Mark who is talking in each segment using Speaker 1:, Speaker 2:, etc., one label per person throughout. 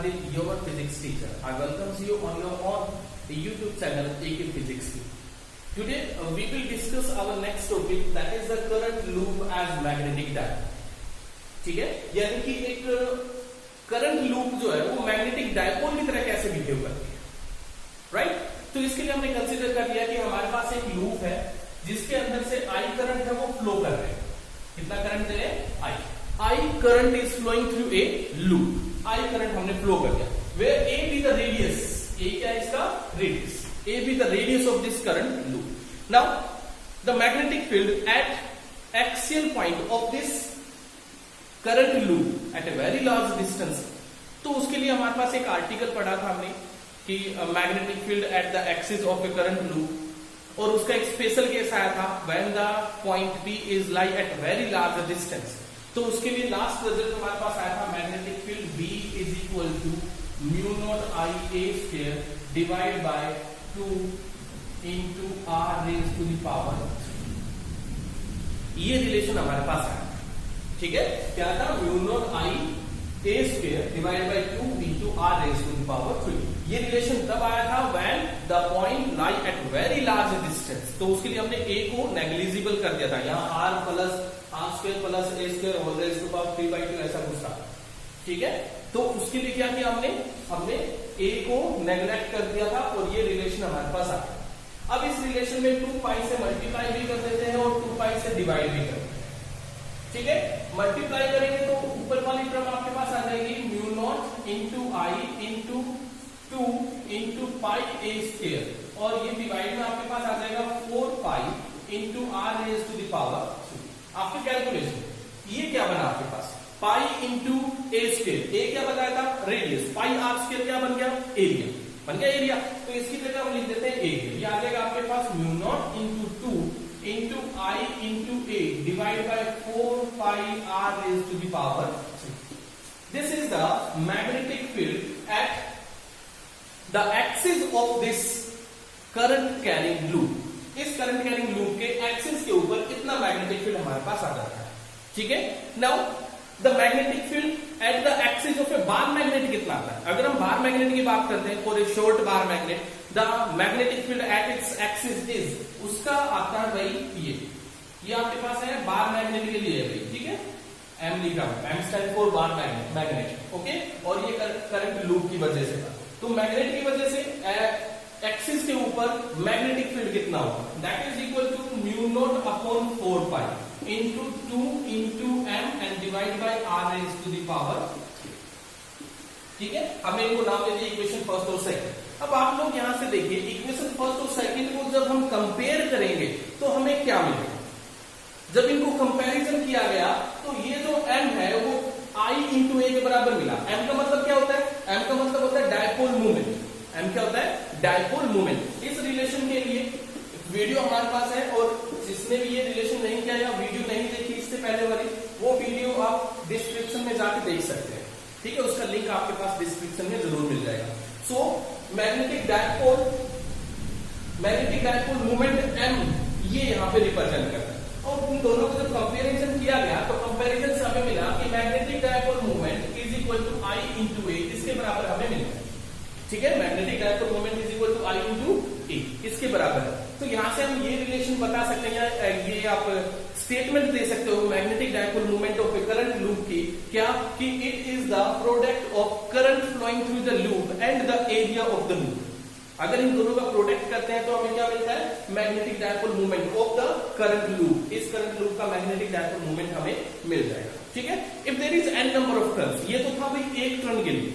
Speaker 1: Paradip, your physics teacher. I welcome you on your own YouTube channel AK Physics. Today we will discuss our next topic, that is the current loop as magnetic dipole. ठीक है, यानी कि एक current loop जो है वो magnetic dipole की तरह कैसे बिहेव करती है, राइट? तो इसके लिए हमने कंसीडर कर लिया कि हमारे पास एक लूप है जिसके अंदर से आई करंट है वो फ्लो कर रहे हैं. कितना करंट दे रहे हैं? I current is flowing through a loop. I current हमने फ्लो कर दिया. Where A be the radius, A क्या है इसका? Radius. A be the radius of this current loop. Now the magnetic field at axial point of this current loop at a very large distance. तो उसके लिए हमारे पास एक article पढ़ा था हमने कि magnetic field at the axis of a current loop, और उसका एक स्पेशल केस आया था when the point P is lie at very large distance. तो उसके लिए लास्ट रिजल्ट हमारे पास आया था magnetic field B is equal to mu naught I A square divide by 2 into R raise to the power 3. ये relation हमारे पास आया, ठीक है? क्या था? Mu naught I A square divide by 2 into R raise to the power 3. ये relation तब आया था when the point lie at very large distance. तो उसके लिए हमने ए को नेग्लिजिबल कर दिया था. यहाँ R plus R square plus A square whole raise to power 3/2 ऐसा कुछ था, ठीक है? तो उसके लिए क्या किया हमने ए को नेग्लेक्ट कर दिया था और ये रिलेशन हमारे पास आ गया. अब इस रिलेशन में 2 पाई से मल्टीप्लाई भी कर देते हैं और 2 पाई से डिवाइड भी करते हैं, ठीक है? मल्टीप्लाई करेंगे तो ऊपर वाली टर्म आपके पास आ जाएगी mu naught into I into 2 into pi A square, और ये डिवाइड में आपके पास आ जाएगा 4 pi into R raise to the power 3. आपके कैलकुलेशन ये क्या बना आपके पास? पाई इंटू ए स्क्वायर. ए क्या बताया था? रेडियस. पाई आर स्क्वायर क्या बन गया? एरिया. बन गया एरिया. तो इसकी जगह हम लिख देते हैं एरिया. ये आ जाएगा आपके पास mu naught into 2 into I into A divide by 4 pi R raise to the power 3. This is the magnetic field at the axis of this current carrying loop. इस करंट कैरिंग लूप के axis के ऊपर कितना magnetic field हमारे पास आ जाता है, ठीक है? Now the magnetic field at the axis of A bar magnet कितना आता है? अगर हम बार मैग्नेट की बात करते हैं, for a short bar magnet the magnetic field at its axis is, उसका आता है भाई ये आपके पास है बार मैग्नेट के लिए है भाई, ठीक है? एम लिखा है, M stand for bar magnet, okay? और ये करंट लूप की वजह से था. तो मैग्नेट की वजह से एक्सिस के ऊपर मैग्नेटिक फील्ड कितना होगा? That is equal to mu naught upon 4 pi into 2 into M and divide by R raise to the power 3, ठीक है? हमने इनको नाम दे दिया इक्वेशन फर्स्ट और सेकंड. अब आप लोग यहां से देखिए इक्वेशन फर्स्ट और सेकंड को जब हम कंपेयर करेंगे तो हमें क्या मिलेगा? जब इनको कंपैरिजन किया गया तो ये जो m है वो I इंटू ए के बराबर मिला. m का मतलब क्या होता है? m का मतलब होता है डायपोल मूवमेंट. m क्या होता है? Dipole movement. इस रिलेशन के लिए वीडियो हमारे पास है, और जिसने भी ये रिलेशन नहीं किया या वीडियो नहीं देखी इससे पहले वाली, वो वीडियो आप डिस्क्रिप्शन में जाके देख सकते हैं, ठीक है? उसका लिंक आपके पास डिस्क्रिप्शन में जरूर मिल जाएगा. So magnetic dipole movement m ये यहाँ पे रिप्रेजेंट करता है. और उन दोनों को जब कंपैरिजन किया गया तो कंपैरिजन से हमें मिला कि magnetic dipole movement is equal to I into A, इसके बराबर हमें मिला, ठीक है? Magnetic dipole movement is equal to I into A, इसके बराबर है. तो यहां से हम ये रिलेशन बता सकते हैं, या ये आप स्टेटमेंट दे सकते हो magnetic dipole movement of a current loop की, क्या कि it is the product of current flowing through the loop and the area of the loop. अगर इन दोनों का प्रोडक्ट करते हैं तो हमें क्या मिलता है? Magnetic dipole movement of the current loop. इस करंट लूप का मैग्नेटिक डायपोल मूवमेंट हमें मिल जाएगा, ठीक है? If there is n number of turns, ये तो था भाई एक टर्न के लिए.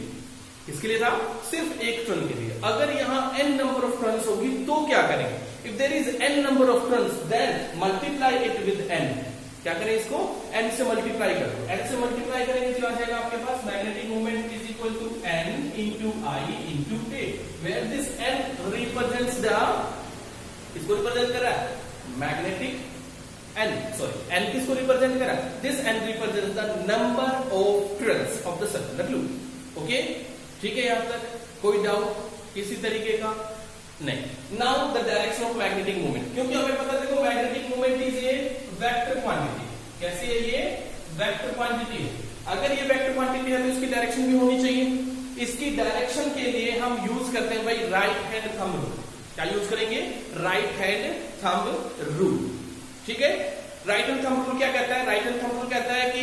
Speaker 1: इसके लिए था सिर्फ एक टर्न के लिए. अगर यहाँ n नंबर ऑफ टर्न्स होगी तो क्या करेंगे? If there is n number of turns then multiply it with n. क्या करें? इसको n से मल्टीप्लाई करो. n से मल्टीप्लाई करेंगे तो आ जाएगा आपके पास magnetic movement is equal to n into I into A, where this n represents the, इसको रिप्रेजेंट कर रहा है मैग्नेटिक n किसको रिप्रेजेंट कर रहा है? This n represents the number of turns of the circular loop, okay? ठीक है? यहां तक कोई डाउट किसी तरीके का नहीं. Now the direction of magnetic movement, क्योंकि हमें पता देखो मैग्नेटिक मूवमेंट इज ये वेक्टर क्वांटिटी. कैसी है? ये वेक्टर क्वांटिटी है. अगर ये वेक्टर क्वांटिटी है तो इसकी डायरेक्शन भी होनी चाहिए. इसकी इसकी डायरेक्शन के लिए हम यूज करते हैं भाई राइट हैंड थंब रूल। क्या यूज करेंगे? Right hand thumb rule. ठीक है, राइट हैंड थंब रूल क्या कहता है? राइट हैंड थंब रूल कहता है कि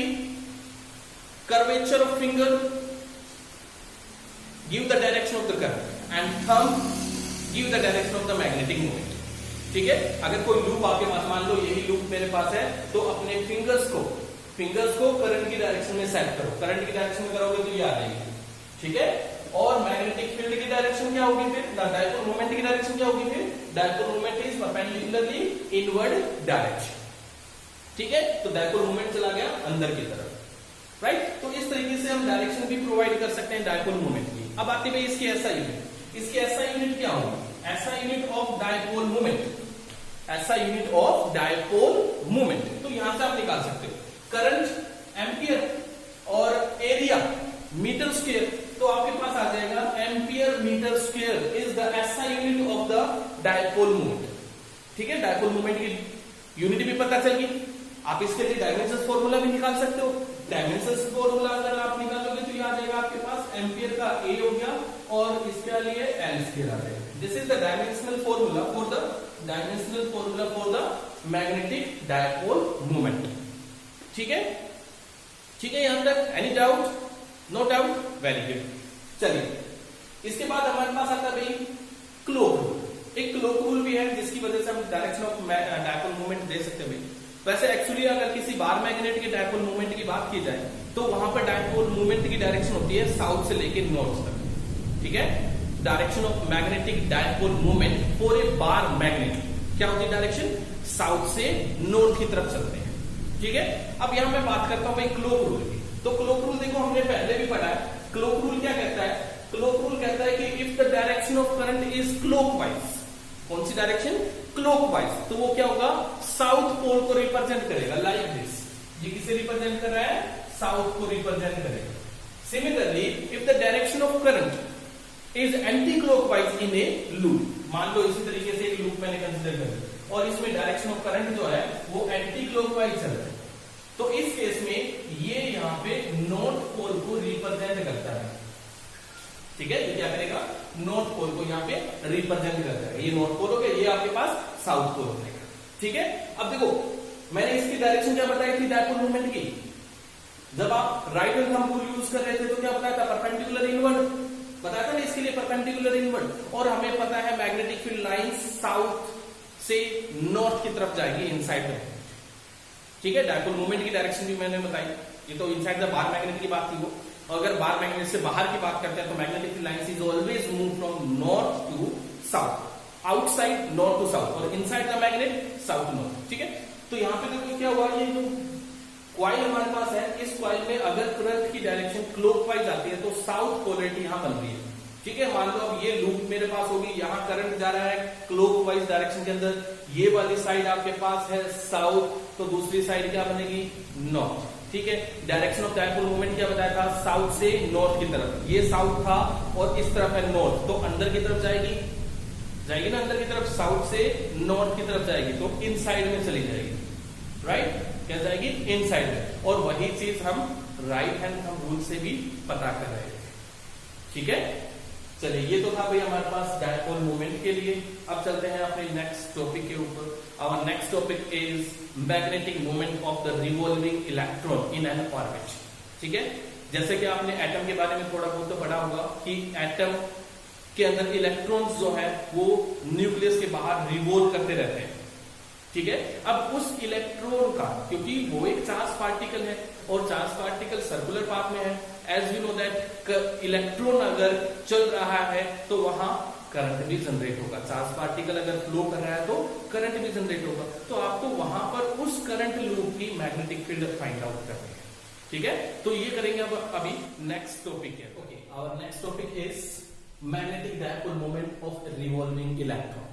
Speaker 1: curvature of finger give the direction of the current and thumb give the direction of the magnetic moment. ठीक है, अगर कोई लूप आपके पास, मान लो यही लूप मेरे पास है, तो अपने फिंगर्स को करंट की डायरेक्शन में सेट करो। करंट की डायरेक्शन में करोगे तो ये आ जाएगी। ठीक है, और मैग्नेटिक फील्ड की डायरेक्शन क्या होगी फिर? डायपोल मोमेंट की डायरेक्शन क्या होगी फिर? Dipole moment is perpendicularly inward direction. ठीक है, तो डायपोल मोमेंट चला गया अंदर की तरफ, राइट। तो इस तरीके से हम डायरेक्शन भी प्रोवाइड कर सकते हैं डायपोल मोमेंट की। अब आते हैं इसकी ऐसा यूनिट। इसकी ऐसा यूनिट क्या होगी? SI unit of dipole moment, SI unit of dipole moment. तो यहां से आप निकाल सकते हो करंट एम्पियर और एरिया मीटर स्क्वायर, तो आपके पास आ जाएगा ampere metre square is the SI unit of the dipole moment. ठीक है, डायपोल मोमेंट की यूनिट भी पता चल गई। आप इसके लिए डायमेंशन फॉर्मूला भी निकाल सकते हो। डायमेंशन फॉर्मूला अगर आप निकालोगे तो ये आ जाएगा आपके पास एम्पियर का ए हो गया और इसके लिए एल स्क्वायर आ जाएगा। This is the dimensional formula for the magnetic dipole moment. ठीक है, ठीक है, यहां तक any doubt? No doubt, very good. चलिए, इसके बाद हमारे पास आता है भाई क्लोक रूल। एक क्लोक रूल भी है जिसकी वजह से हम डायरेक्शन ऑफ डायपोल मोमेंट दे सकते हैं भाई। वैसे एक्चुअली अगर किसी बार मैग्नेट के डायपोल मूवमेंट की बात की जाए तो वहां पर डायपोल मूवमेंट की डायरेक्शन होती है साउथ से लेकर नॉर्थ तक। ठीक है, direction of magnetic dipole movement for a bar magnet क्या होती है? डायरेक्शन साउथ से नॉर्थ की तरफ चलते हैं। ठीक है, अब यहां मैं बात करता हूं भाई क्लोक रूल की। तो क्लोक रूल देखो हमने पहले भी पढ़ा है। क्लोक रूल क्या कहता है? क्लोक रूल कहता है कि if the direction of current is clockwise, कौन सी डायरेक्शन? क्लॉकवाइज, तो वो क्या होगा? साउथ पोल को रिप्रेजेंट करेगा लाइक दिस। ये किसे रिप्रेजेंट कर रहा है? साउथ को रिप्रेजेंट करेगा। Similarly if the direction of current is anti clockwise in A loop, मान लो इसी तरीके से एक लूप मैंने कंसीडर कर लिया और इसमें डायरेक्शन ऑफ करंट जो है वो एंटी क्लॉकवाइज चल रहा है, तो इस केस में ये यहां पे नॉर्थ पोल को रिप्रेजेंट करता है। ठीक है, ये क्या करेगा? नॉर्थ पोल को यहाँ पे रिप्रेजेंट करता है। ये नॉर्थ पोल हो गया, ये आपके पास साउथ पोल हो जाएगा। ठीक है, अब देखो मैंने इसकी डायरेक्शन क्या बताई थी डायपोल मूवमेंट की? जब आप right hand thumb rule use कर रहे थे तो क्या बताया था? परपेंडिकुलर इनवर्ड बताया था ना, इसके लिए परपेंडिकुलर इनवर्ड। और हमें पता है मैग्नेटिक फील्ड लाइन साउथ से नॉर्थ की तरफ जाएगी इनसाइड में। ठीक है, डायपोल मूवमेंट की डायरेक्शन भी मैंने बताई। ये तो इनसाइड द बार मैग्नेट की बात थी वो। अगर बार मैग्नेट से बाहर की बात करते हैं तो magnetic field lines is always move from north to south, outside north to south और inside the magnet south to north. ठीक है, तो यहां पे देखो क्या हुआ, ये जो क्वाइल हमारे पास है, इस क्वाइल में अगर करंट की डायरेक्शन क्लॉकवाइज आती है तो साउथ पोलैरिटी यहां बन रही है। ठीक है, मान लो अब ये लूप मेरे पास होगी, यहां करंट जा रहा है क्लॉकवाइज डायरेक्शन के अंदर, ये वाली साइड आपके पास है साउथ, तो दूसरी साइड क्या बनेगी? नॉर्थ। ठीक है, डायरेक्शन ऑफ डायपोल मूवमेंट क्या बताया था? साउथ से नॉर्थ की तरफ। ये साउथ था और इस तरफ है नॉर्थ, तो अंदर की तरफ जाएगी ना, अंदर की तरफ, साउथ से नॉर्थ की तरफ जाएगी तो इन साइड में चली जाएगी। राइट, क्या जाएगी? इन साइड में। और वही चीज हम राइट हैंड थंब रूल से भी पता कर रहे थे। ठीक है, चलिए ये तो था भाई हमारे पास डायपोल मूवमेंट के लिए। अब चलते हैं अपने नेक्स्ट टॉपिक के ऊपर। Our next topic is magnetic movement of the revolving electron in an orbit. ठीक है, जैसे कि आपने एटम के बारे में थोड़ा बहुत तो पढ़ा होगा कि एटम के अंदर इलेक्ट्रॉन्स जो है वो न्यूक्लियस के बाहर रिवॉल्व करते रहते हैं। ठीक है, अब उस इलेक्ट्रॉन का, क्योंकि वो एक चार्ज पार्टिकल है और चार्ज पार्टिकल सर्कुलर पाथ में है, as you know that electron अगर चल रहा है तो वहां करंट भी जनरेट होगा। चार्ज पार्टिकल अगर फ्लो कर रहा है तो करंट भी जनरेट होगा। तो आपको वहां पर उस करंट लूप की मैग्नेटिक फील्ड फाइंड आउट करनी है। ठीक है, तो ये करेंगे अब अभी नेक्स्ट टॉपिक है। Okay, our next topic is magnetic dipole moment of revolving electron.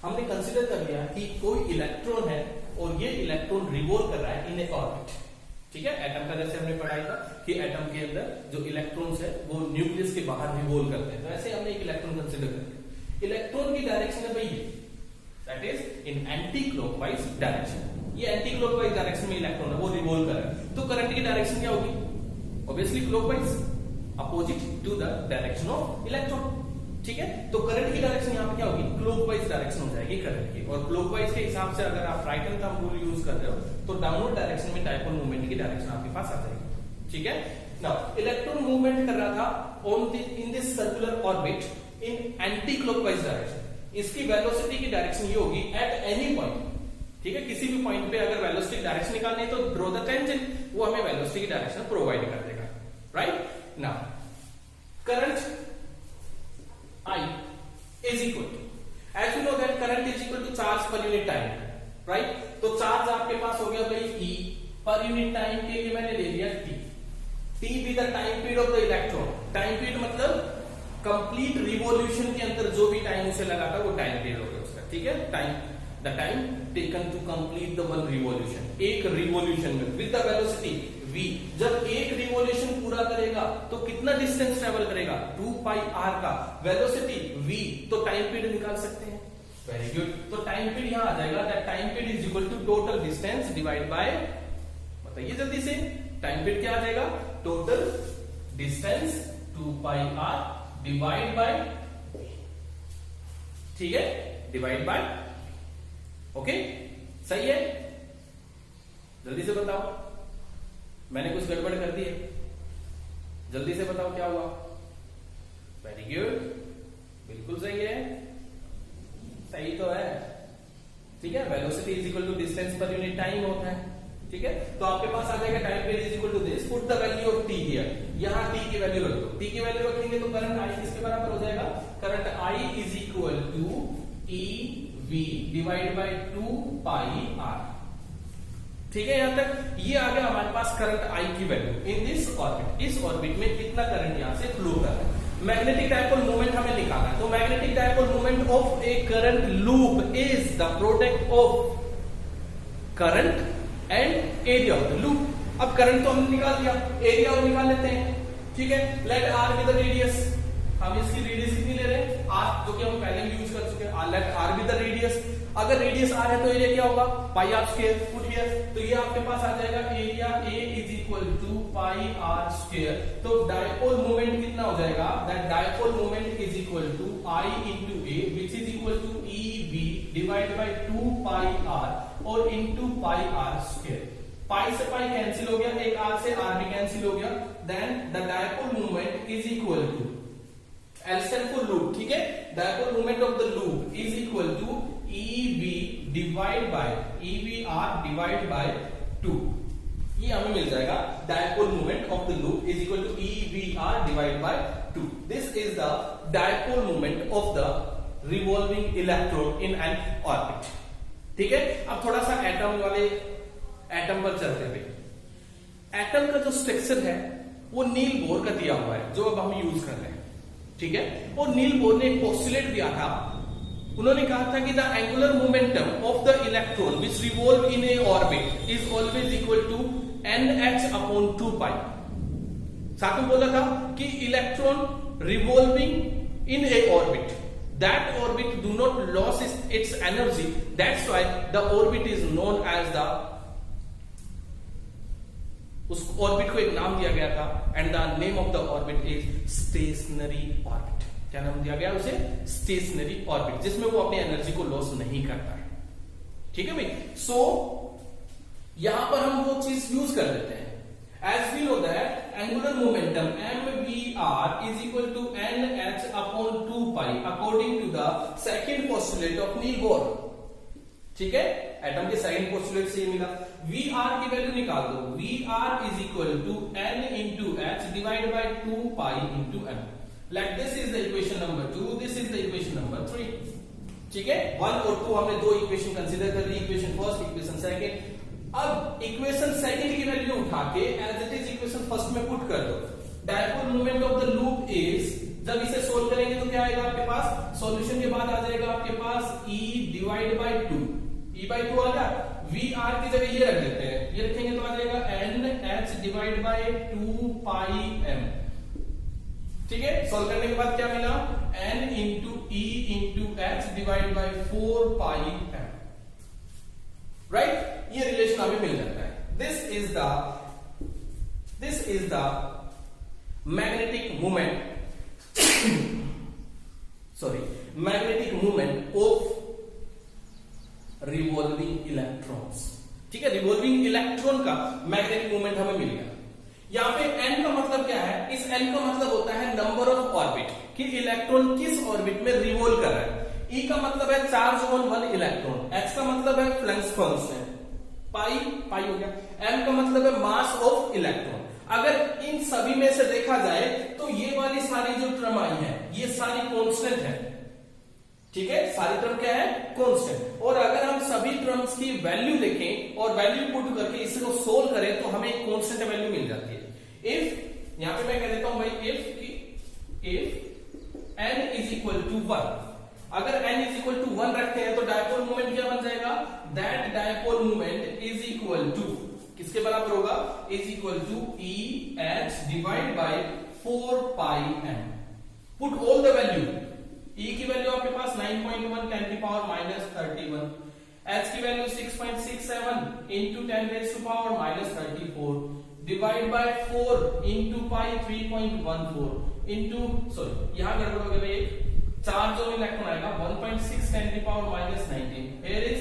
Speaker 1: हमने कंसीडर कर लिया कि कोई इलेक्ट्रॉन है और ये इलेक्ट्रॉन रिवॉल्व कर रहा है इन ए ऑर्बिट। ठीक है, एटम का जैसे हमने पढ़ाया था कि एटम के अंदर जो इलेक्ट्रॉन्स है वो न्यूक्लियस के बाहर रिवॉल्व करते हैं, तो ऐसे हमने एक इलेक्ट्रॉन कंसीडर कर लिया। इलेक्ट्रॉन की डायरेक्शन है भाई ये, that is in anti clockwise direction. ये एंटी क्लॉकवाइज डायरेक्शन में इलेक्ट्रॉन है वो रिवॉल्व कर रहा है, तो करंट की डायरेक्शन क्या होगी? Obviously clockwise, opposite. To the direction of electron. ठीक है, तो करंट की डायरेक्शन यहाँ पे क्या होगी, क्लॉकवाइज डायरेक्शन हो जाएगी करंट की। और क्लॉकवाइज के हिसाब से अगर आप right hand thumb rule use कर रहे हो तो डाउनवर्ड डायरेक्शन में डायपोल मूवमेंट की डायरेक्शन आपके पास आ जाएगी। ठीक है, नाउ इलेक्ट्रॉन मूवमेंट कर रहा था on in this circular orbit in anti clockwise direction. इसकी वेलोसिटी की डायरेक्शन ये होगी एट एनी पॉइंट। ठीक है, किसी भी पॉइंट पे अगर वेलोसिटी डायरेक्शन निकालनी है तो ड्रॉ द टेंजेंट, वो हमें वेलोसिटी की डायरेक्शन प्रोवाइड कर देगा। Right, now current I is equal to, as you know that current is equal to charge per unit time, right? तो चार्ज आपके पास हो गया भाई E पर यूनिट टाइम के लिए मैंने ले लिया T। T भी the time period of the electron. Time period मतलब कंप्लीट रिवॉल्यूशन के अंदर जो भी टाइम उसे लगा था वो टाइम पीरियड हो गया उसका। ठीक है, the time taken to complete the one revolution, एक रिवॉल्यूशन में विद द वेलोसिटी v। जब एक रिवॉल्यूशन पूरा करेगा तो कितना डिस्टेंस ट्रेवल करेगा, 2 पाई r का, वेलोसिटी v, तो टाइम पीरियड निकाल सकते हैं। वेरी गुड, तो टाइम पीरियड यहां आ जाएगा that time period is equal to total distance divide by, बताइए जल्दी से, टाइम पीरियड क्या आ जाएगा, total distance 2 pi r divide by, ठीक है, डिवाइड बाय, ओके, सही है, जल्दी से बताओ, मैंने कुछ गड़बड़ कर दी है, जल्दी से बताओ क्या हुआ। वेरी गुड, बिल्कुल सही है, सही तो है। ठीक है, velocity is equal to distance per unit time होता है। ठीक है, तो आपके पास आ जाएगा time period is equal to this, put the value of T here, यहां टी की वैल्यू रख दो। टी की वैल्यू रखेंगे तो करंट आई किसके बराबर हो जाएगा, current I is equal to E V divide by 2 pi R. ठीक है, यहां तक ये आ गया हमारे पास करंट आई की वैल्यू इन दिस ऑर्बिट। इस ऑर्बिट में कितना करंट यहां से फ्लो कर रहा है। मैग्नेटिक डायपोल मोमेंट हमें निकालना है, तो magnetic dipole moment of a current loop is the product of current and area of the loop. अब करंट तो हमने निकाल दिया, एरिया और निकाल लेते हैं। ठीक है, let R be the radius, हम इसकी रेडियस कितनी ले रहे हैं, आर, जो कि हम पहले भी यूज कर चुके हैं। Let R be the radius, अगर रेडियस आर है तो एरिया क्या होगा, pi R square, put here, तो ये आपके पास आ जाएगा area A is equal to pi R square. तो डायपोल मोमेंट कितना हो जाएगा, that dipole moment is equal to I into A which is equal to E B divide by 2 pi R और into pi R square. Pi से pi cancel हो गया, एक are से आर भी कैंसिल हो गया, then the dipole moment is equal to, L stand for loop, ठीक है, dipole moment of the loop is equal to EV divide by EVR divide by 2। ये हमें मिल जाएगा dipole moment of the loop is equal to EVR divide by 2। This is the dipole moment of the revolving electron in an orbit. ठीक है, अब थोड़ा सा atom वाले एटम पर चलते हुए, एटम का जो स्ट्रक्चर है वो नील बोर का दिया हुआ है जो अब हम यूज कर रहे हैं। ठीक है, और नील बोर ने एक पोस्टुलेट दिया था, उन्होंने कहा था कि the angular momentum of the electron which revolve in a orbit is always equal to NH upon 2 pi. साथ में बोला था कि electron revolving in a orbit, that orbit do not loss its energy, that's why the orbit is known as the, उस ऑर्बिट को एक नाम दिया गया था and the name of the orbit is stationary orbit. क्या नाम दिया गया उसे, स्टेशनरी ऑर्बिट, जिसमें वो अपनी एनर्जी को लॉस नहीं करता है। ठीक है भाई, सो यहां पर हम वो चीज यूज कर लेते हैं। As we know that angular momentum MVR is equal to NH upon 2 pi according to the second postulate of Niels Bohr. ठीक है, एटम के सेकंड पोस्टुलेट से मिला। VR की वैल्यू निकाल दो, VR is equal to N into H divide by 2 pi into M। Let this is the equation number 2, this is the equation number 3। ठीक है, 1 और 2 हमने दो इक्वेशन कंसीडर कर ली, इक्वेशन फर्स्ट, इक्वेशन सेकंड। अब इक्वेशन सेकंड की value उठा के as it is equation first में पुट कर दो। Dipole moment of the loop is, जब इसे सोल्व करेंगे तो क्या आएगा आपके पास, सॉल्यूशन के बाद आ जाएगा आपके पास E divide by 2, E by 2 आ गया। VR की जगह ये रख देते हैं, ये रखेंगे तो आ जाएगा NH divide by 2 pi M। ठीक है, सॉल्व करने के बाद क्या मिला, N into E into H divide by 4 pi M। Right, ये रिलेशन हमें मिल जाता है। This is the magnetic moment magnetic movement of revolving electrons. ठीक है, रिवॉल्विंग इलेक्ट्रॉन का मैग्नेटिक मूवमेंट हमें मिल गया। यहाँ पे n का मतलब क्या है? इस n का मतलब होता है नंबर ऑफ ऑर्बिट, कि इलेक्ट्रॉन किस ऑर्बिट में रिवॉल्व कर रहा है। E का मतलब है charge on one electron, h का मतलब है फ्लक्स कांस्टेंट, पाई हो गया, m का मतलब है मास ऑफ इलेक्ट्रॉन। अगर इन सभी में से देखा जाए तो ये वाली सारी जो टर्म आई है ये सारी कांस्टेंट है। ठीक है, सारी टर्म क्या है? कांस्टेंट। और अगर हम सभी टर्म्स की वैल्यू लिखें और वैल्यू पुट करके इसको सोल्व करें तो हमें एक कांस्टेंट वैल्यू मिल जाती है। इफ यहां पे मैं कह देता हूं भाई if n is equal to 1, अगर n इज इक्वल टू 1 रखते हैं तो डायपोल मोमेंट क्या बन जाएगा? That dipole moment is equal to किसके बराबर होगा? Is equal to E H divide by 4 pi m। Put all the value. E की वैल्यू आपके पास 9.1 10 की पावर माइनस 31, H की value 6.67 into 10 raise to power minus 34 divide by 4 into pi 3.14 into यहां गड़बड़ हो गया भाई, चार्ज ऑन इलेक्ट्रॉन आएगा 1.6 10 की power minus 19। Here is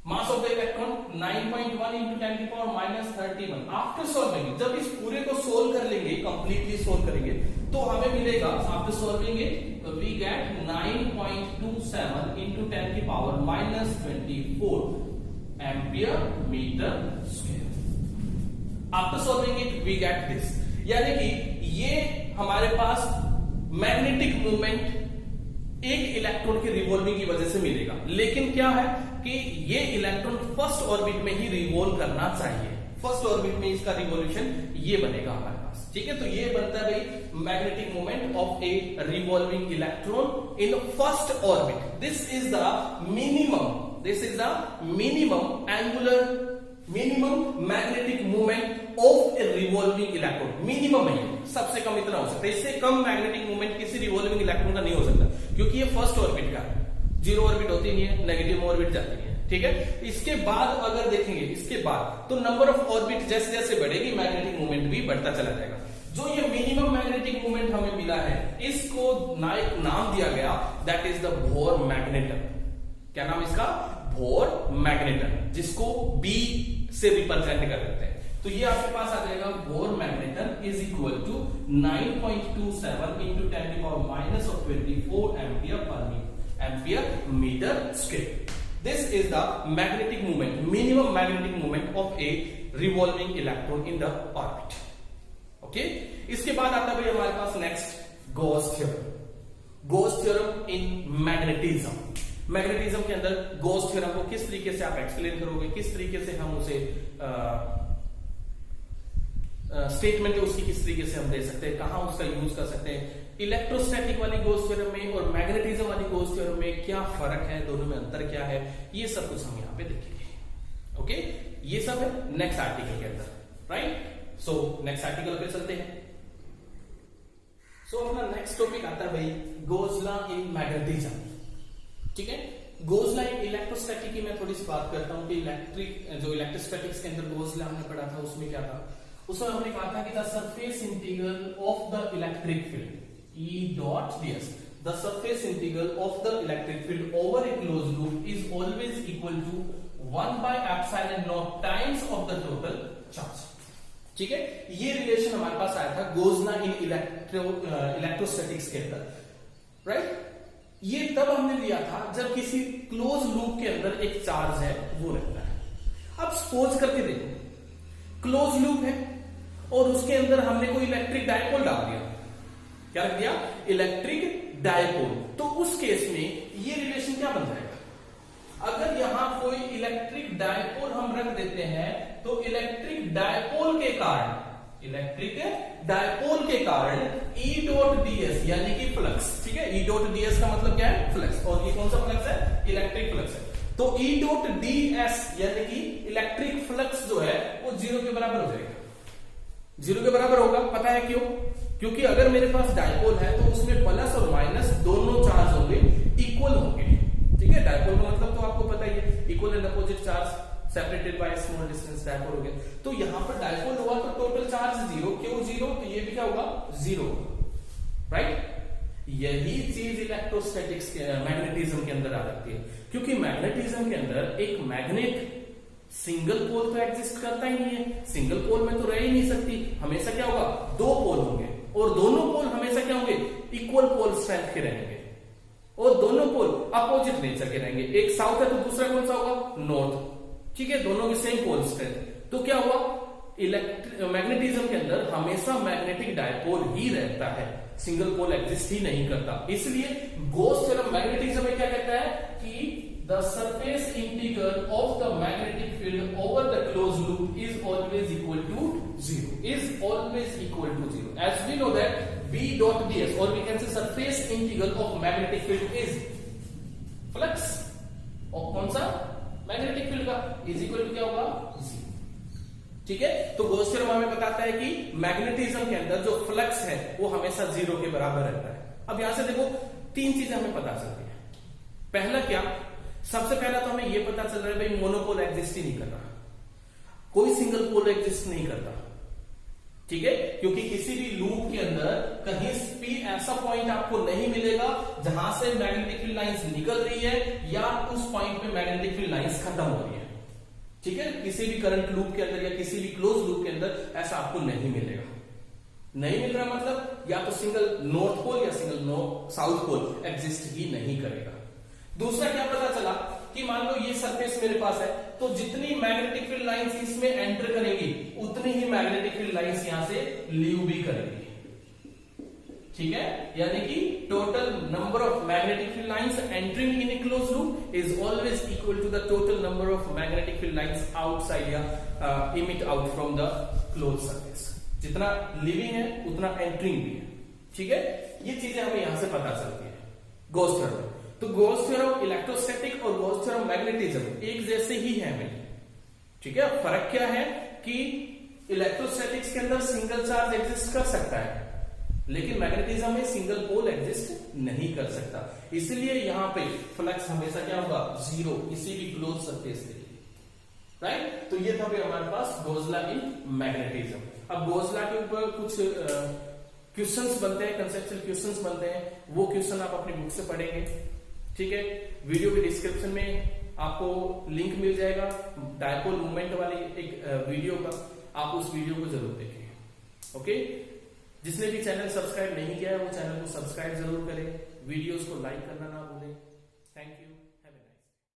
Speaker 1: mass of the electron 9.1 into 10 की पावर माइनस 31। आफ्टर सॉल्विंग, जब इस पूरे को सोल्व कर लेंगे, कंप्लीटली सोल्व करेंगे तो हमें मिलेगा after solving it we get 9.27 into 10 की power minus 24 ampere metre square. After solving it we get this, यानी कि ये हमारे पास मैग्नेटिक मूवमेंट एक इलेक्ट्रॉन के रिवॉल्विंग की वजह से मिलेगा। लेकिन क्या है कि ये इलेक्ट्रॉन फर्स्ट ऑर्बिट में ही रिवॉल्व करना चाहिए, फर्स्ट ऑर्बिट में इसका रिवॉल्यूशन ये बनेगा हमारे पास। ठीक है, तो ये बनता है भाई magnetic moment of a revolving electron in first orbit. This is the minimum angular minimum magnetic movement of a revolving electron. Minimum है, सबसे कम इतना हो सकता है, इससे कम मैग्नेटिक मूवमेंट किसी रिवॉल्विंग इलेक्ट्रॉन का नहीं हो सकता, क्योंकि ये फर्स्ट ऑर्बिट का है, जीरो ऑर्बिट होती नहीं है, नेगेटिव ऑर्बिट जाती है। ठीक है, इसके बाद अगर देखेंगे इसके बाद तो नंबर ऑफ ऑर्बिट जैसे जैसे बढ़ेगी मैग्नेटिक मूवमेंट भी बढ़ता चला जाएगा। जो ये मिनिमम मैग्नेटिक मूवमेंट हमें मिला है इसको एक नाम दिया गया, दैट इज द बोर मैग्नेटम। क्या नाम इसका? बोर मैग्नेटम, जिसको B से रिप्रेजेंट कर देते हैं। तो ये आपके पास आ जाएगा Bohr magneton is equal to 9.27 into 10 की power minus of 24 ampere metre square. This is the magnetic movement, minimum magnetic movement of a revolving electron in the orbit. Okay, इसके बाद आता है हमारे पास next Gauss theorem. Gauss theorem in magnetism. Magnetism के अंदर Gauss theorem को किस तरीके से आप एक्सप्लेन करोगे, किस तरीके से हम उसे स्टेटमेंट उसकी किस तरीके से हम दे सकते हैं, कहां उसका यूज कर सकते हैं। इलेक्ट्रोस्टैटिक वाली गॉस थ्योरम में और मैग्नेटिज्म वाली गॉस थ्योरम में क्या फर्क है, दोनों में अंतर क्या है, ये सब कुछ हम यहां पे देखेंगे। ओके, ये सब है नेक्स्ट आर्टिकल के अंदर, राइट। सो नेक्स्ट आर्टिकल पे चलते हैं। सो अपना नेक्स्ट टॉपिक आता है भाई गॉस लॉ इन मैग्नेटिज्म। ठीक है, गॉस लॉ इन इलेक्ट्रोस्टैटिक की मैं थोड़ी सी बात करता हूं कि इलेक्ट्रोस्टैटिक्स के अंदर गॉस लॉ हमने पढ़ा था, उसमें क्या था? उसमें हमने कहा था कि the surface integral of the electric field E dot ds, the surface integral of the electric field over a closed loop is always equal to 1 by epsilon naught times of the total charge। ठीक है, ये relation हमारे पास आया था Gauss law in electrostatics के अंदर, right. ये तब हमने लिया था जब किसी क्लोज लूप के अंदर एक चार्ज है वो रहता है। अब सपोज करके देखो, क्लोज लूप है और उसके अंदर हमने कोई इलेक्ट्रिक डायपोल डाल दिया। क्या रख दिया? Electric dipole. तो उस केस में ये रिलेशन क्या बन जाएगा? अगर यहां कोई इलेक्ट्रिक डायपोल हम रख देते हैं तो इलेक्ट्रिक डायपोल के कारण E डॉट ds यानी कि फ्लक्स, ठीक है, E डॉट ds का मतलब क्या है? फ्लक्स। और ये कौन सा फ्लक्स है? इलेक्ट्रिक फ्लक्स है। तो E डॉट ds यानी कि इलेक्ट्रिक फ्लक्स जो है वो 0 के बराबर हो जाएगा। 0 के बराबर होगा, पता है क्यों? क्योंकि अगर मेरे पास डायपोल है तो उसमें प्लस और माइनस दोनों चार्ज होंगे, इक्वल होंगे। ठीक है, डायपोल का मतलब तो आपको पता ही है, equal and opposite charge separated by small distance, dipole हो गया। तो यहां पर डायपोल हुआ तो टोटल चार्ज 0। क्यों 0? तो ये भी क्या होगा? 0, राइट। यही चीज इलेक्ट्रोस्टैटिक्स के मैग्नेटिज्म के अंदर आ जाती है, क्योंकि मैग्नेटिज्म के अंदर एक मैग्नेट सिंगल पोल तो एग्जिस्ट करता ही नहीं है, सिंगल पोल में तो रह ही नहीं सकती, हमेशा क्या होगा, दो पोल होंगे, और दोनों पोल हमेशा क्या होंगे, इक्वल पोल स्ट्रेंथ के रहेंगे, और दोनों पोल अपोजिट नेचर के रहेंगे, एक साउथ है तो दूसरा कौन सा होगा, नॉर्थ, ठीक है, दोनों के सेम पोल स्ट्रेंथ। तो क्या हुआ, मैग्नेटिज्म के अंदर हमेशा मैग्नेटिक डायपोल ही रहता है, सिंगल पोल एग्जिस्ट ही नहीं करता। इसलिए गॉस थ्योरम मैग्नेटिज्म में क्या कहता है कि the surface integral of the magnetic field over the closed loop is always equal to 0, is always equal to 0, as we know that B dot ds, or we can say surface integral of magnetic field is flux और कौन सा, magnetic field का, is equal to क्या होगा, 0, ठीक है। तो Gauss theorem हमें बताता है कि मैग्नेटिज्म के अंदर जो फ्लक्स है वो हमेशा 0 के बराबर रहता है। अब यहां से देखो तीन चीजें हमें पता चलती है। पहला क्या, सबसे पहला तो हमें यह पता चल रहा है भाई मोनोपोल एग्जिस्ट ही नहीं कर रहा, कोई सिंगल पोल एग्जिस्ट नहीं करता, ठीक है, क्योंकि किसी भी लूप के अंदर कहीं भी ऐसा पॉइंट आपको नहीं मिलेगा जहां से मैग्नेटिक फील्ड लाइंस निकल रही है या उस पॉइंट पे मैग्नेटिक फील्ड लाइंस खत्म हो रही है, ठीक है, किसी भी करंट लूप के अंदर या किसी भी क्लोज लूप के अंदर ऐसा आपको नहीं मिलेगा। नहीं मिल रहा मतलब या तो सिंगल नॉर्थ पोल या सिंगल साउथ पोल एग्जिस्ट ही नहीं करेगा। दूसरा क्या पता चला कि मान लो ये सरफेस मेरे पास है, तो जितनी मैग्नेटिक फील्ड लाइंस इसमें एंटर करेंगी उतनी ही मैग्नेटिक फील्ड लाइंस यहां से लीव भी करेंगी, ठीक है, यानी कि total number of magnetic field lines entering in a close loop is always equal to the total number of magnetic field lines outside या emit out from the close surface. जितना लिविंग है उतना एंटरिंग भी है, ठीक है, ये चीजें हमें यहां से पता चलती है गॉस थ्योरम। तो गॉस थ्योरम इलेक्ट्रोस्टैटिक और गॉस थ्योरम मैग्नेटिज्म एक जैसे ही है हमें, ठीक है। फर्क क्या है कि इलेक्ट्रोस्टैटिक्स के अंदर सिंगल चार्ज एग्जिस्ट कर सकता है, लेकिन मैग्नेटिज्म में सिंगल पोल एग्जिस्ट नहीं कर सकता, इसलिए यहां पे फ्लक्स हमेशा क्या होगा, 0 किसी भी क्लोज सरफेस के लिए, राइट। तो ये था भी हमारे पास गॉस लॉ इन मैग्नेटिज्म। अब गॉस लॉ के ऊपर कुछ क्वेश्चंस बनते हैं, कंसेप्चुअल क्वेश्चंस बनते हैं, वो क्वेश्चन आप अपनी बुक से पढ़ेंगे, ठीक है। वीडियो के डिस्क्रिप्शन में आपको लिंक मिल जाएगा डायपोल मूवमेंट वाली एक वीडियो का, आप उस वीडियो को जरूर देखें, ओके। जिसने भी चैनल सब्सक्राइब नहीं किया है वो चैनल को सब्सक्राइब जरूर करें, वीडियोस को लाइक करना ना भूलें।